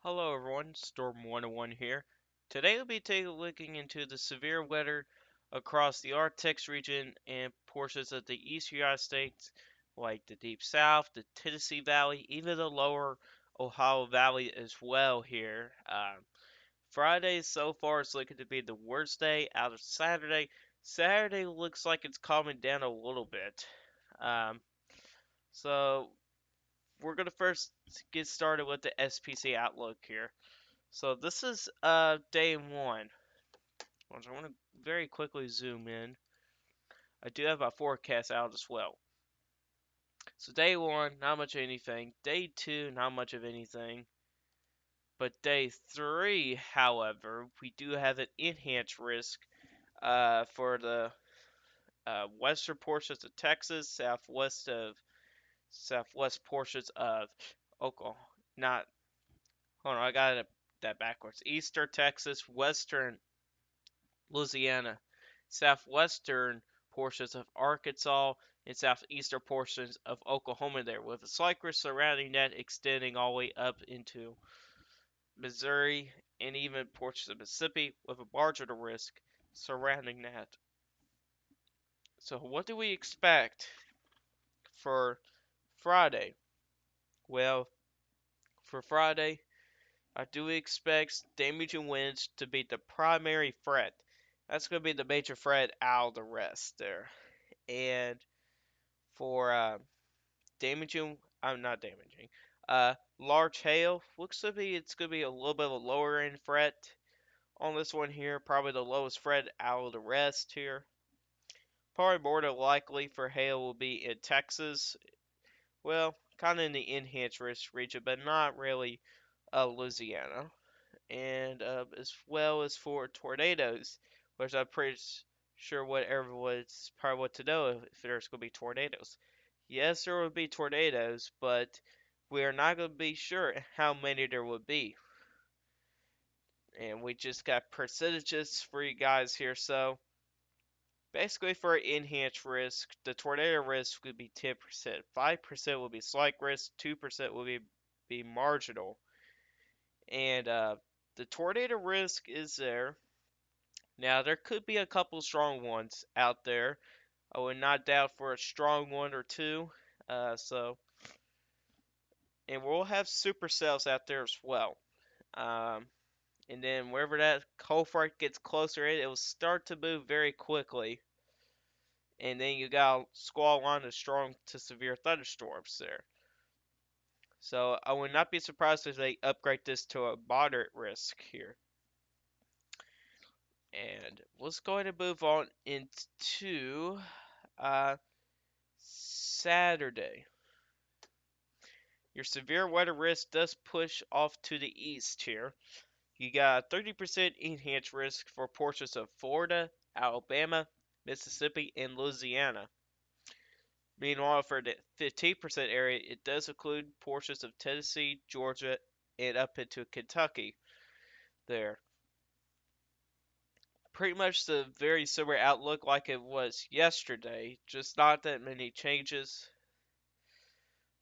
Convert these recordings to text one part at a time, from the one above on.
Hello everyone, Storm 101 here. Today we'll be looking into the severe weather across the Arctic region and portions of the eastern United States, like the Deep South, the Tennessee Valley, even the lower Ohio Valley as well here. Friday so far is looking to be the worst day out of Saturday. Saturday looks like it's calming down a little bit. Um, so we're going to first get started with the SPC outlook here. So this is day one. I want to very quickly zoom in. I do have my forecast out as well. So day one, not much of anything. Day two, not much of anything. But day three, however, we do have an enhanced risk for the western portions of Texas, southwest portions of Oklahoma. Not hold on, I got that backwards. Eastern Texas, western Louisiana, southwestern portions of Arkansas, and southeastern portions of Oklahoma there, with a slight risk surrounding that extending all the way up into Missouri and even portions of Mississippi, with a marginal risk surrounding that. So, what do we expect for Friday? Well, for Friday, I do expect damaging winds to be the primary threat. That's going to be the major threat out of the rest there. And for damaging, I'm not damaging. Large hail looks to be it's gonna be a little bit of a lower end threat on this one here. Probably the lowest threat out of the rest here. Probably more than likely for hail will be in Texas. Well, kind of in the enhanced risk region, but not really Louisiana. And as well as for tornadoes, which I'm pretty sure what everyone's probably want to know if there's going to be tornadoes. Yes, there will be tornadoes, but we are not going to be sure how many there will be. And we just got percentages for you guys here. So basically, for enhanced risk, the tornado risk would be 10%. 5% will be slight risk. 2% will be marginal. And the tornado risk is there. Now, there could be a couple strong ones out there. I would not doubt for a strong one or two. So, and we'll have supercells out there as well. Um, and then wherever that cold front gets closer, it will start to move very quickly. And then you got squall line of strong to severe thunderstorms there. So I would not be surprised if they upgrade this to a moderate risk here. And let's go ahead and move on into uh, Saturday. Your severe weather risk does push off to the east here. You got a 30% enhanced risk for portions of Florida, Alabama, Mississippi, and Louisiana. Meanwhile, for the 15% area, it does include portions of Tennessee, Georgia, and up into Kentucky there. Pretty much the very similar outlook like it was yesterday, just not that many changes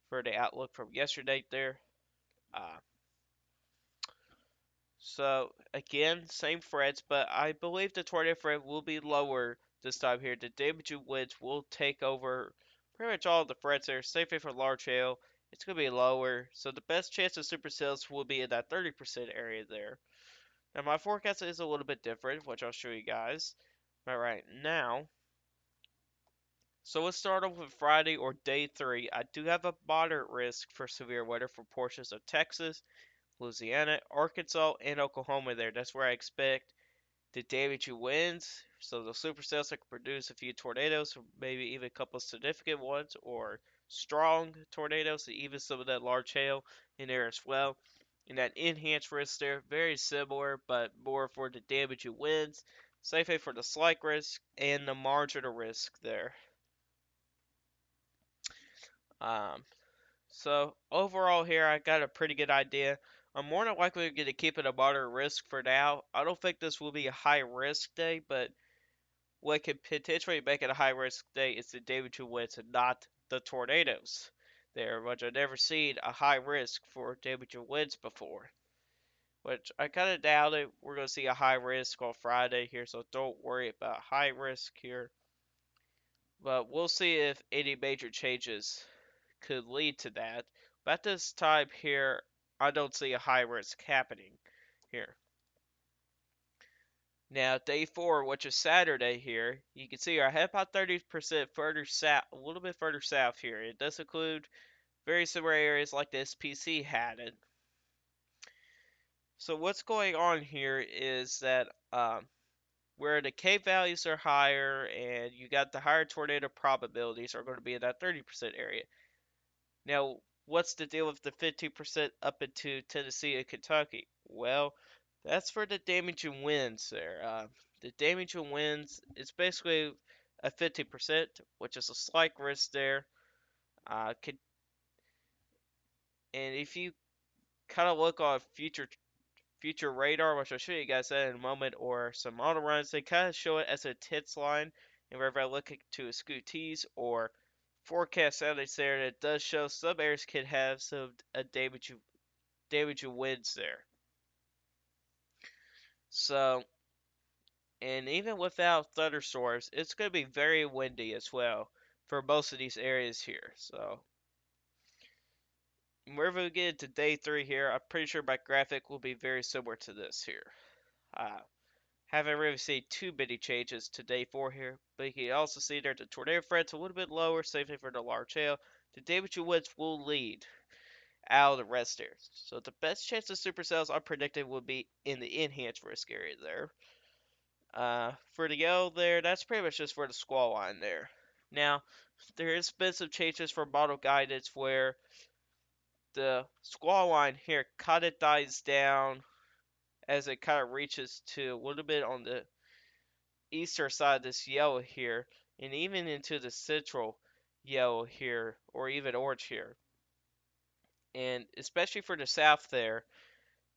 for the outlook from yesterday there. Uh, so again, same threats, but I believe the tornado threat will be lower this time here. The damaging winds will take over pretty much all of the threats there. Same thing for large hail. It's going to be lower, so the best chance of supercells will be in that 30% area there. Now my forecast is a little bit different, which I'll show you guys. But right now, so let's start off with Friday or day three. I do have a moderate risk for severe weather for portions of Texas, Louisiana, Arkansas, and Oklahoma there. That's where I expect the damaging winds. So the supercells that can produce a few tornadoes, maybe even a couple of significant ones, or strong tornadoes, and even some of that large hail in there as well. And that enhanced risk there, very similar, but more for the damaging winds. Same thing for the slight risk and the marginal risk there. Um, so overall here, I got a pretty good idea. I'm more than likely going to keep it a moderate risk for now. I don't think this will be a high risk day, but what could potentially make it a high risk day is the damaging winds and not the tornadoes there, which I've never seen a high risk for damaging winds before. which I kind of doubt it. We're going to see a high risk on Friday here, so don't worry about high risk here. But we'll see if any major changes could lead to that. But at this time here, I don't see a high risk happening here. Now, day 4, which is Saturday here, you can see I have about 30% further south, a little bit further south here. It does include very similar areas like the SPC had it. So what's going on here is that where the K values are higher and you got the higher tornado probabilities are going to be in that 30% area. Now, what's the deal with the 15% up into Tennessee and Kentucky? Well, that's for the damaging winds there. The damaging winds is basically a 50%, which is a slight risk there. And if you kind of look on future radar, which I'll show you guys that in a moment, or some auto runs, they kind of show it as a tits line. And wherever I look to a scooties or forecast outlets there, it does show some areas could have some damaging winds there. So, and even without thunderstorms, it's going to be very windy as well for most of these areas here. So, wherever we get into day 3 here, I'm pretty sure my graphic will be very similar to this here. Uh, Haven't really seen too many changes to day 4 here, but you can also see there the tornado threat's a little bit lower, safely for the large hail. The damaging winds will lead out of the rest there. So the best chance of supercells I'm predicting would be in the enhanced risk area there. For the yellow there, that's pretty much just for the squall line there. Now, there has been some changes for model guidance where the squall line here kind of dies down as it kind of reaches to a little bit on the eastern side of this yellow here, and even into the central yellow here, or even orange here. And especially for the south there,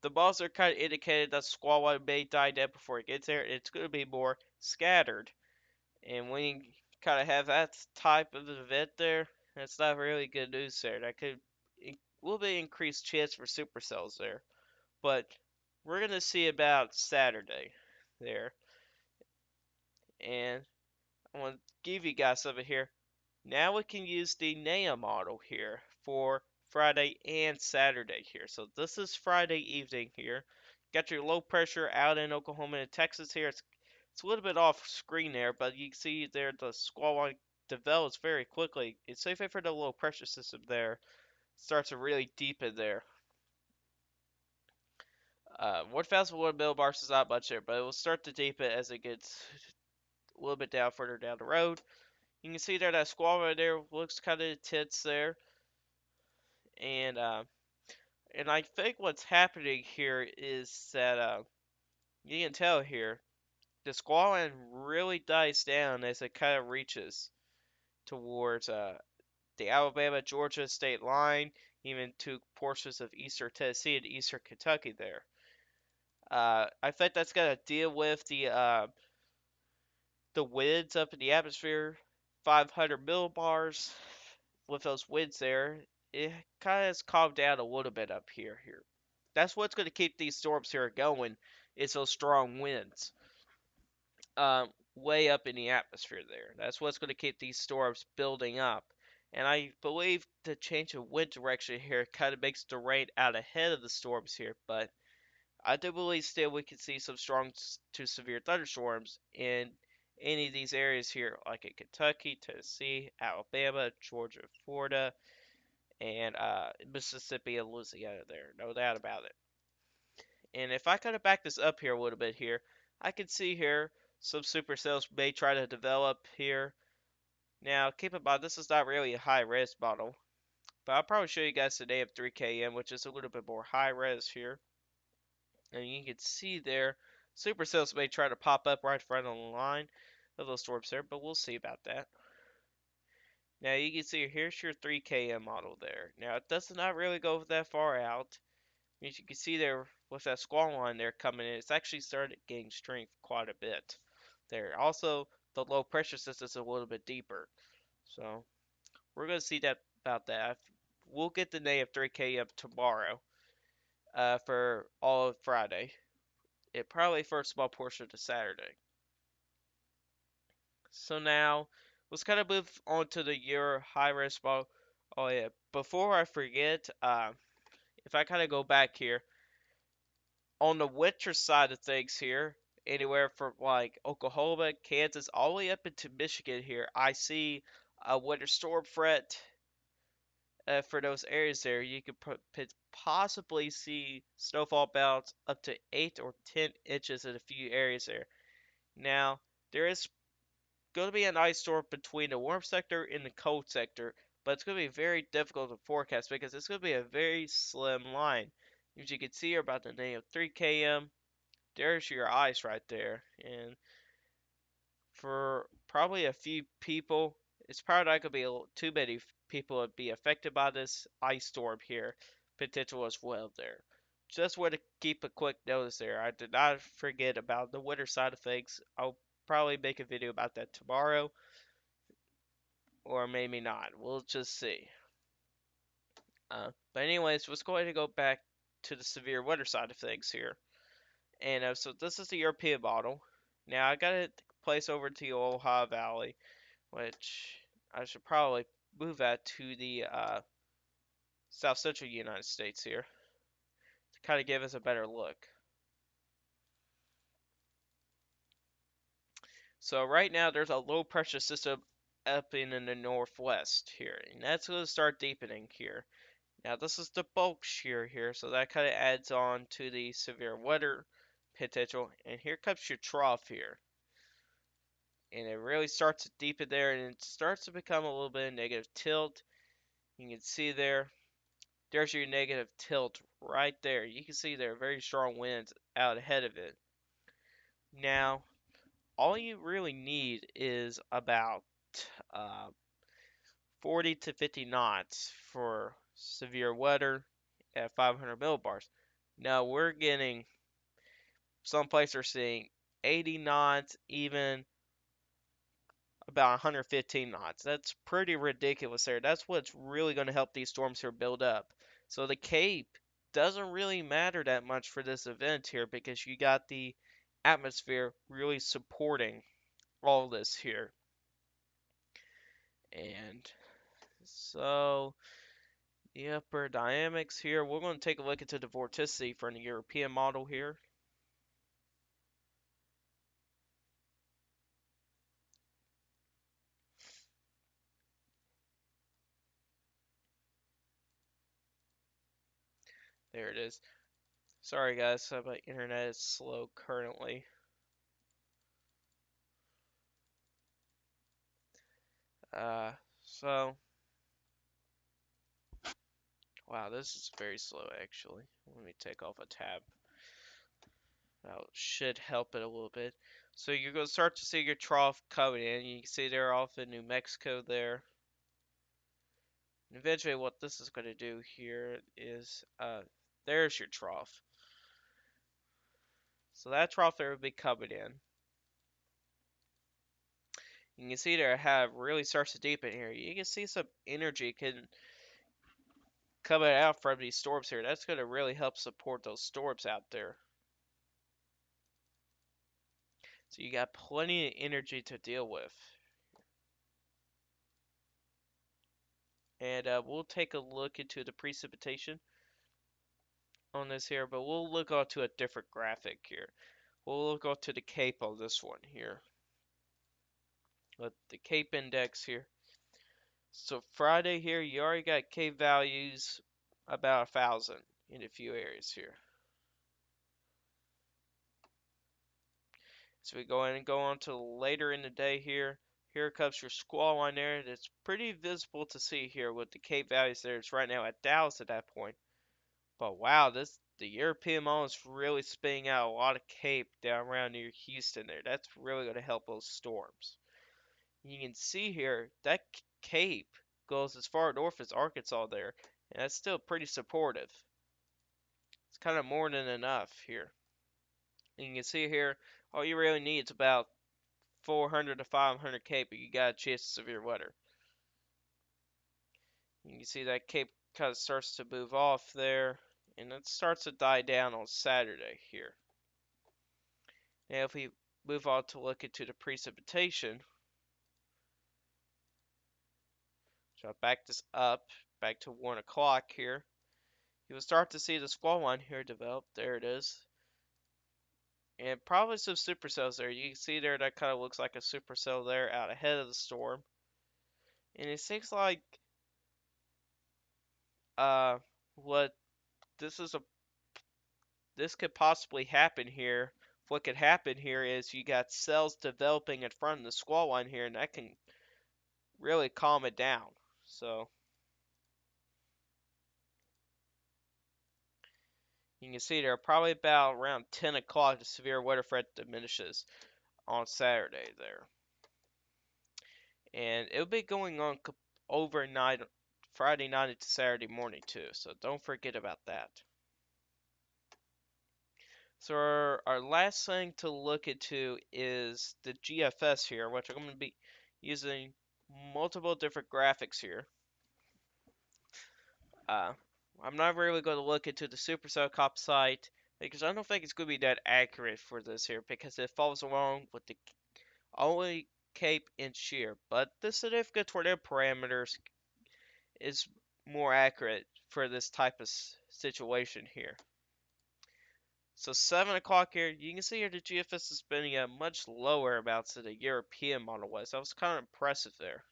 the balls are kind of indicated that squall line may die down before it gets there. It's going to be more scattered. And when you kind of have that type of event there, that's not really good news there. That could will be increased chance for supercells there. But we're going to see about Saturday there. And I want to give you guys something here. Now we can use the NAIA model here for Friday and Saturday here. So this is Friday evening here. Got your low pressure out in Oklahoma and Texas here. It's a little bit off screen there, but you can see there the squall line develops very quickly. It's safe for the low pressure system there. Starts to really deepen there. 1,001 millibars is not much there, but it will start to deepen as it gets a little bit down further down the road. You can see there that squall right there looks kind of intense there. And I think what's happening here is that you can tell here the squall line really dies down as it kind of reaches towards the Alabama Georgia state line, even to portions of eastern Tennessee and eastern Kentucky there. I think that's gonna deal with the winds up in the atmosphere, 500 millibars. With those winds there, it kind of has calmed down a little bit up here. That's what's going to keep these storms here going, is those strong winds way up in the atmosphere there. That's what's going to keep these storms building up. And I believe the change of wind direction here kind of makes the rain out ahead of the storms here, but I do believe still we can see some strong to severe thunderstorms in any of these areas here, like in Kentucky, Tennessee, Alabama, Georgia, Florida, and Mississippi and Louisiana there. No doubt about it. And if I kind of back this up here a little bit here, I can see here some supercells may try to develop here. Now, keep in mind, this is not really a high-res model, but I'll probably show you guys today of 3KM, which is a little bit more high-res here. And you can see there, supercells may try to pop up right in front of the line of those storms there, but we'll see about that. Now you can see here's your 3KM model there. Now it does not really go that far out. As you can see there with that squall line there coming in, it's actually started getting strength quite a bit there. Also, the low pressure system is a little bit deeper. So we're going to see that about that. We'll get the NAIA 3KM tomorrow. for all of Friday. It probably for a small portion of Saturday. So now let's kind of move on to the Euro high risk ball. Oh yeah, before I forget, if I kind of go back here on the winter side of things here, anywhere from like Oklahoma, Kansas, all the way up into Michigan here, I see a winter storm threat for those areas there. You could possibly see snowfall bounce up to 8 or 10 inches in a few areas there. Now, there is going to be an ice storm between the warm sector and the cold sector, but it's going to be very difficult to forecast because it's going to be a very slim line. As you can see here about the name of 3 km, there's your ice right there. And for probably a few people, it's probably not going to be too many people would be affected by this ice storm here. Potential as well there. Just want to keep a quick notice there. I did not forget about the winter side of things. I'll probably make a video about that tomorrow, or maybe not. We'll just see. But anyways, let's go ahead and go back to the severe weather side of things here. And so this is the European model. Now I got it placed over to the Ohio Valley, which I should probably move that to the south central United States here to kind of give us a better look. So right now there's a low pressure system up in the northwest here, and that's going to start deepening here. Now this is the bulk shear here, so that kind of adds on to the severe weather potential. And here comes your trough here. And it really starts to deepen there, and it starts to become a little bit of negative tilt. You can see there's your negative tilt right there. You can see there are very strong winds out ahead of it. Now, all you really need is about uh, 40 to 50 knots for severe weather at 500 millibars. Now we're getting, some places are seeing 80 knots, even about 115 knots. That's pretty ridiculous there. That's what's really going to help these storms here build up. So the Cape doesn't really matter that much for this event here because you got the atmosphere really supporting all this here. And so the upper dynamics here, we're going to take a look into the vorticity for the European model here. There it is. Sorry guys, my internet is slow currently. So wow, this is very slow actually. Let me take off a tab. That should help it a little bit. So you're going to start to see your trough coming in. You can see they're off in New Mexico there. And eventually what this is going to do here is, there's your trough. So that trough there will be coming in. You can see there how it really starts to deepen here. You can see some energy coming out from these storms here. That's going to really help support those storms out there. So you got plenty of energy to deal with. And we'll take a look into the precipitation on this here, but we'll look onto a different graphic here. We'll look onto the Cape on this one here. With the Cape index here. So Friday here, you already got Cape values about 1,000 in a few areas here. So we go in and go on to later in the day here. Here comes your squall line there. It's pretty visible to see here with the Cape values there. It's right now at Dallas at that point. But wow, the European model is really spitting out a lot of Cape down around near Houston there. That's really going to help those storms. You can see here that Cape goes as far north as Arkansas there, and that's still pretty supportive. It's kind of more than enough here. And you can see here, all you really need is about 400 to 500 Cape, but you got a chance of severe weather. You can see that Cape kind of starts to move off there, and it starts to die down on Saturday here. Now, if we move on to look into the precipitation, so I back this up back to 1 o'clock here. You will start to see the squall line here develop. There it is. And probably some supercells there. You can see there that kind of looks like a supercell there out ahead of the storm. And it seems like uh what this is a this could possibly happen here. What could happen here is you got cells developing in front of the squall line here, and that can really calm it down. So you can see there probably about around 10 o'clock the severe weather threat diminishes on Saturday there. And it'll be going on overnight Friday night into Saturday morning too, so don't forget about that. So our last thing to look into is the GFS here, which I'm going to be using multiple different graphics here. Uh, I'm not really going to look into the supercell composite because I don't think it's going to be that accurate for this here because it falls along with the only cape and shear, but the significant tornado parameters is more accurate for this type of situation here. So 7 o'clock here, you can see here the GFS is spinning at much lower amounts than the European model was. That was kind of impressive there.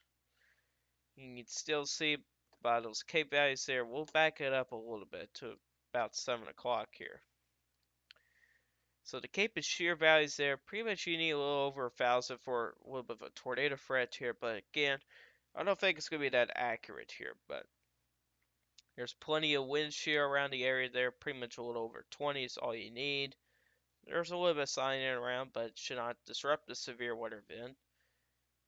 You can still see by those cape values there. We'll back it up a little bit to about 7 o'clock here. So the cape and shear values there, pretty much you need a little over 1,000 for a little bit of a tornado threat here. But again, I don't think it's going to be that accurate here. But there's plenty of wind shear around the area there. Pretty much a little over 20 is all you need. There's a little bit of signing around, but it should not disrupt the severe weather event.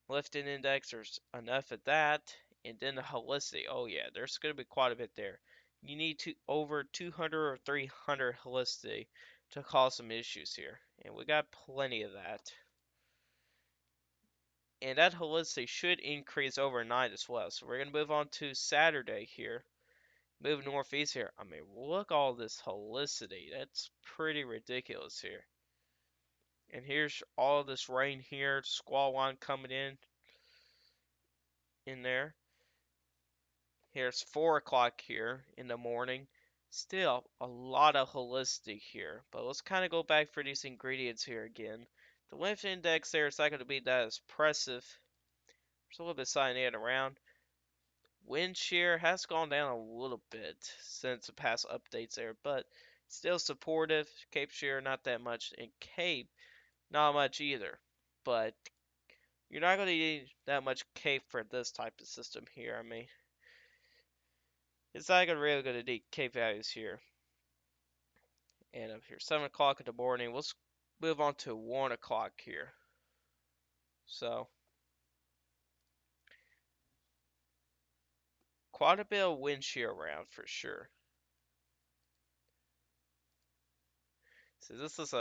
Lifting index, there's enough of that. And then the helicity. Oh yeah, there's going to be quite a bit there. You need to over 200 or 300 helicity to cause some issues here. And we got plenty of that. And that helicity should increase overnight as well. So we're going to move on to Saturday here. Move northeast here. I mean, look all this helicity. That's pretty ridiculous here. And here's all this rain here, squall line coming in there. Here's 4 o'clock here in the morning. Still a lot of helicity here. But let's kind of go back for these ingredients here again. The lift index there is not going to be that as impressive. There's a little bit of signing around. Wind shear has gone down a little bit since the past updates there, but still supportive. Cape shear not that much, and cape not much either. But you're not going to need that much cape for this type of system here. I mean, it's not really going to need cape values here. And up here, 7 o'clock in the morning. Let's move on to 1 o'clock here. So, quite a bit of wind shear around for sure. So this is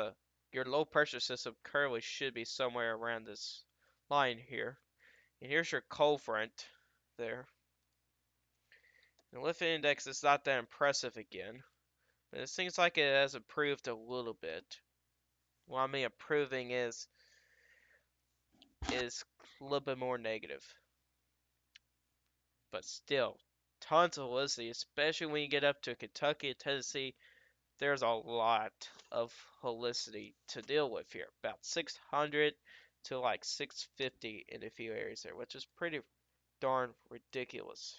your low pressure system currently should be somewhere around this line here. And here's your cold front there. The lift index is not that impressive again. But it seems like it has improved a little bit. What I mean improving is a little bit more negative. But still, tons of helicity, especially when you get up to Kentucky and Tennessee. There's a lot of helicity to deal with here. About 600 to like 650 in a few areas there, which is pretty darn ridiculous.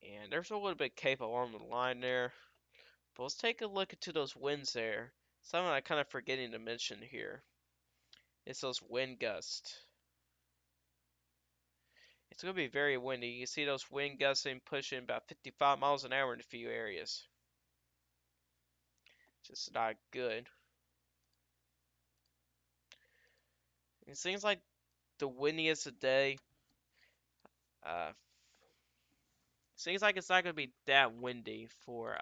And there's a little bit of cape along the line there. But let's take a look into those winds there. Something I'm kind of forgetting to mention here. It's those wind gusts. It's going to be very windy. You can see those wind gusting pushing about 55 miles an hour in a few areas. Just not good. It seems like the windiest a day. Seems like it's not going to be that windy for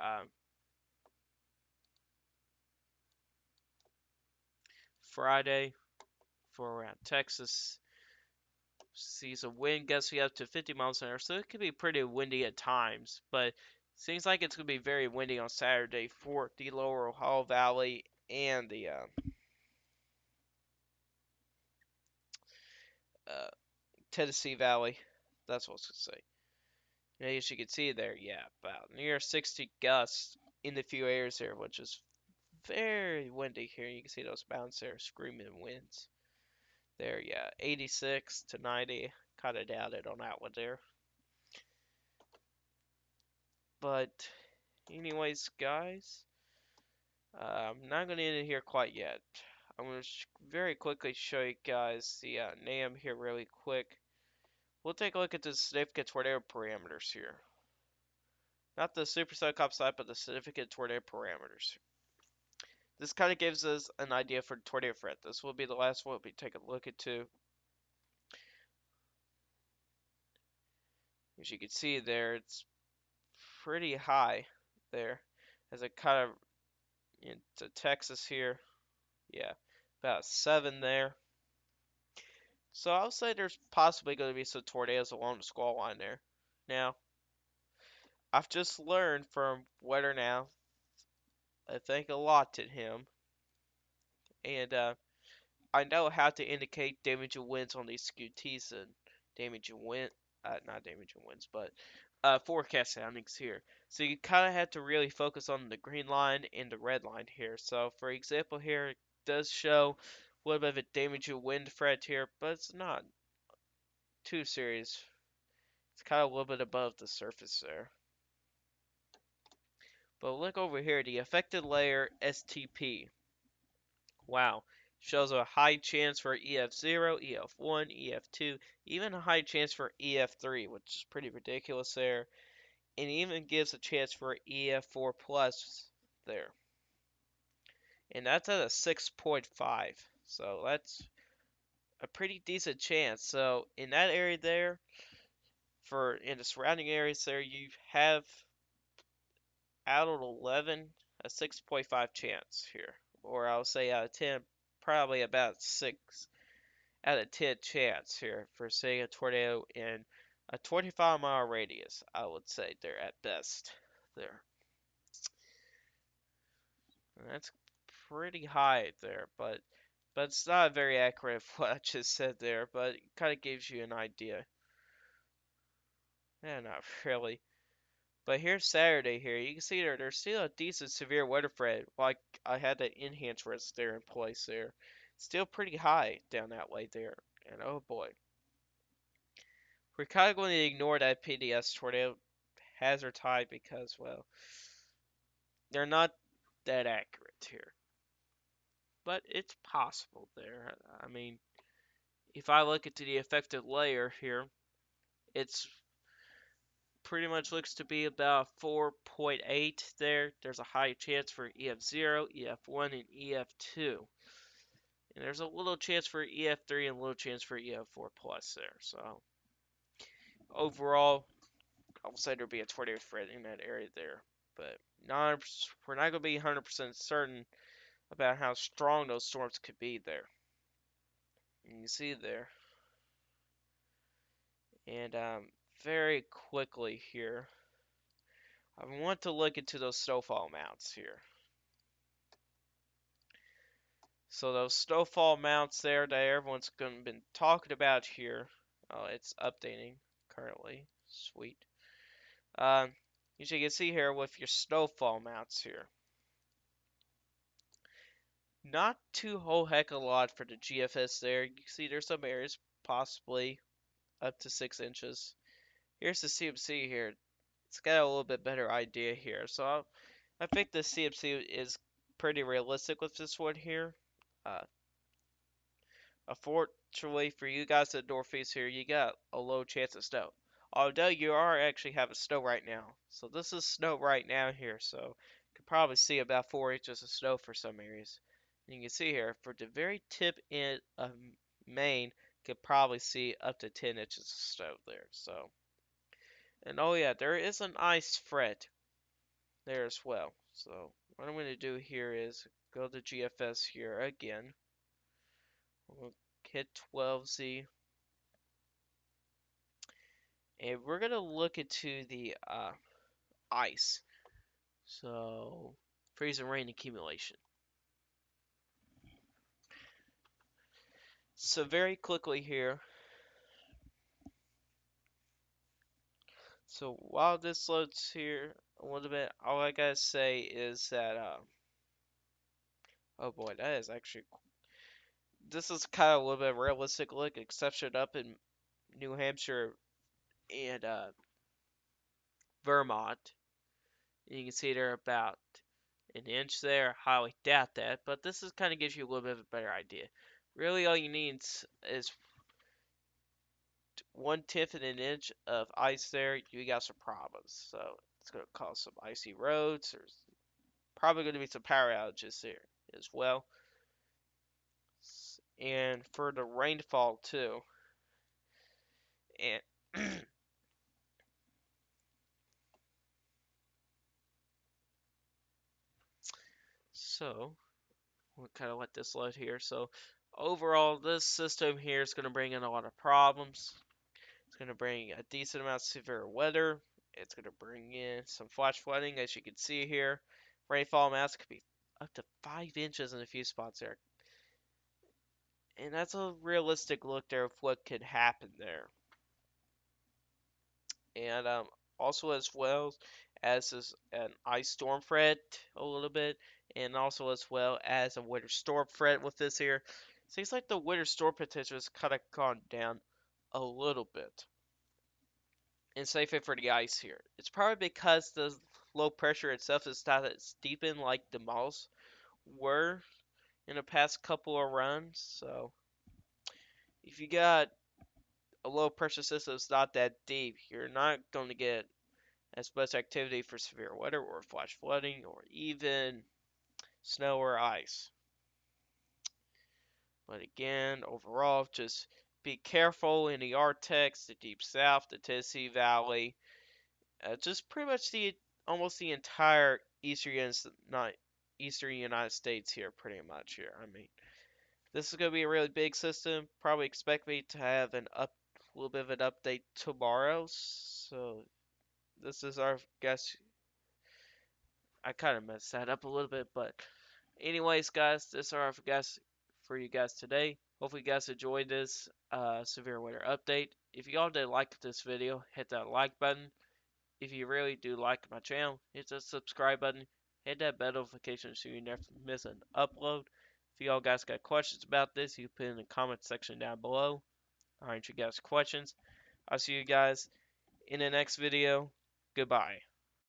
Friday for around Texas. See some wind gusting up to 50 miles an hour, so it could be pretty windy at times. But seems like it's going to be very windy on Saturday for the Lower Ohio Valley and the uh, Tennessee Valley. That's what I was going to say. And as you can see there, yeah, about near 60 gusts in the few areas here, which is very windy here. You can see those mountains there, screaming winds. There, yeah, 86 to 90. Kind of doubted on that one there. But, anyways, guys, I'm not going to end it here quite yet. I'm going to very quickly show you guys the NAM here really quick. We'll take a look at the significant tornado parameters here. Not the supercell cop side, but the significant tornado parameters. This kind of gives us an idea for tornado threat. This will be the last one we take a look into. As you can see there, it's pretty high there. As it kind of into Texas here. Yeah, about 7 there. So I'll say there's possibly going to be some tornadoes along the squall line there. Now, I've just learned from Weather Now, I thank a lot to him, and I know how to indicate damaging winds on these SCUTs and damaging wind, not damaging winds, but forecast soundings here. So you kind of have to really focus on the green line and the red line here. So for example here, it does show a little bit of a damaging wind threat here, but it's not too serious. It's kind of a little bit above the surface there. But look over here, the affected layer STP. Wow. Shows a high chance for EF0, EF1, EF2, even a high chance for EF3, which is pretty ridiculous there. And even gives a chance for EF4 plus there. And that's at a 6.5. So that's a pretty decent chance. So in that area there, in the surrounding areas there, you have out of 11, a 6.5 chance here. Or I'll say out of 10, probably about 6 out of 10 chance here for seeing a tornado in a 25-mile radius, I would say there at best. There. And that's pretty high there, but it's not very accurate what I just said there, but it kind of gives you an idea. Yeah, not really. But here's Saturday here. You can see there's still a decent severe weather threat. Like I had the enhanced risk there in place there. Still pretty high down that way there. And oh boy. We're kind of going to ignore that PDS tornado hazard type because, well, they're not that accurate here. But it's possible there. I mean, if I look into the affected layer here, it's pretty much looks to be about 4.8 there. There's a high chance for EF0, EF1, and EF2. And there's a little chance for EF3 and a little chance for EF4 plus there. So overall, I will say there'll be a tornado threat in that area there. But we're not going to be 100% certain about how strong those storms could be there. You can see there. And very quickly here, I want to look into those snowfall amounts here. So those snowfall amounts there that everyone's been talking about here. Oh, it's updating currently. Sweet. Um, as you can see here with your snowfall amounts here. Not too whole heck a lot for the GFS there. You can see there's some areas possibly up to 6 inches. Here's the CMC here. It's got a little bit better idea here. So I think the CMC is pretty realistic with this one here. Uh, Unfortunately for you guys at Northeast here, you got a low chance of snow. Although you are actually having snow right now. So this is snow right now here. So you can probably see about 4 inches of snow for some areas. And you can see here, for the very tip end of Maine, you can probably see up to 10 inches of snow there. So, and oh yeah, there is an ice threat there as well. So what I'm going to do here is go to GFS here again. We'll hit 12Z. and we're gonna look into the ice. So, freeze and rain accumulation. So very quickly here. So while this loads here a little bit, all I gotta say is that oh boy, that is actually this is kind of a little bit realistic look, exception up in New Hampshire and Vermont. You can see they're about an inch there. Highly doubt that, but this is kind of gives you a little bit of a better idea. Really, all you need is 1/10 of an inch of ice there. You got some problems. So it's going to cause some icy roads. There's probably going to be some power outages there as well. And for the rainfall too. And so we'll kind of let this load here. So overall, this system here is going to bring in a lot of problems. It's going to bring a decent amount of severe weather. It's going to bring in some flash flooding, as you can see here. Rainfall amounts could be up to 5 inches in a few spots there. And that's a realistic look there of what could happen there. And also as well as an ice storm threat a little bit, and also as well as a winter storm threat with this here. Seems like the winter storm potential has kind of gone down a little bit. And same thing for the ice here. It's probably because the low pressure itself is not as deepened like the models were in the past couple of runs. So if you got a low pressure system that's not that deep, you're not going to get as much activity for severe weather or flash flooding or even snow or ice. But again, overall, just be careful in the Arctic, the Deep South, the Tennessee Valley, just pretty much the almost the entire eastern United States here, pretty much here. I mean, this is gonna be a really big system. Probably expect me to have a little bit of an update tomorrow. So this is our guess. I kind of messed that up a little bit, but anyways, guys, this is our guess for you guys today. Hopefully, you guys enjoyed this severe weather update. If y'all did like this video, hit that like button. If you really do like my channel, hit the subscribe button, hit that bell notification so you never miss an upload. If y'all guys got questions about this, you can put it in the comment section down below. I'll answer you guys questions. I'll see you guys in the next video. Goodbye.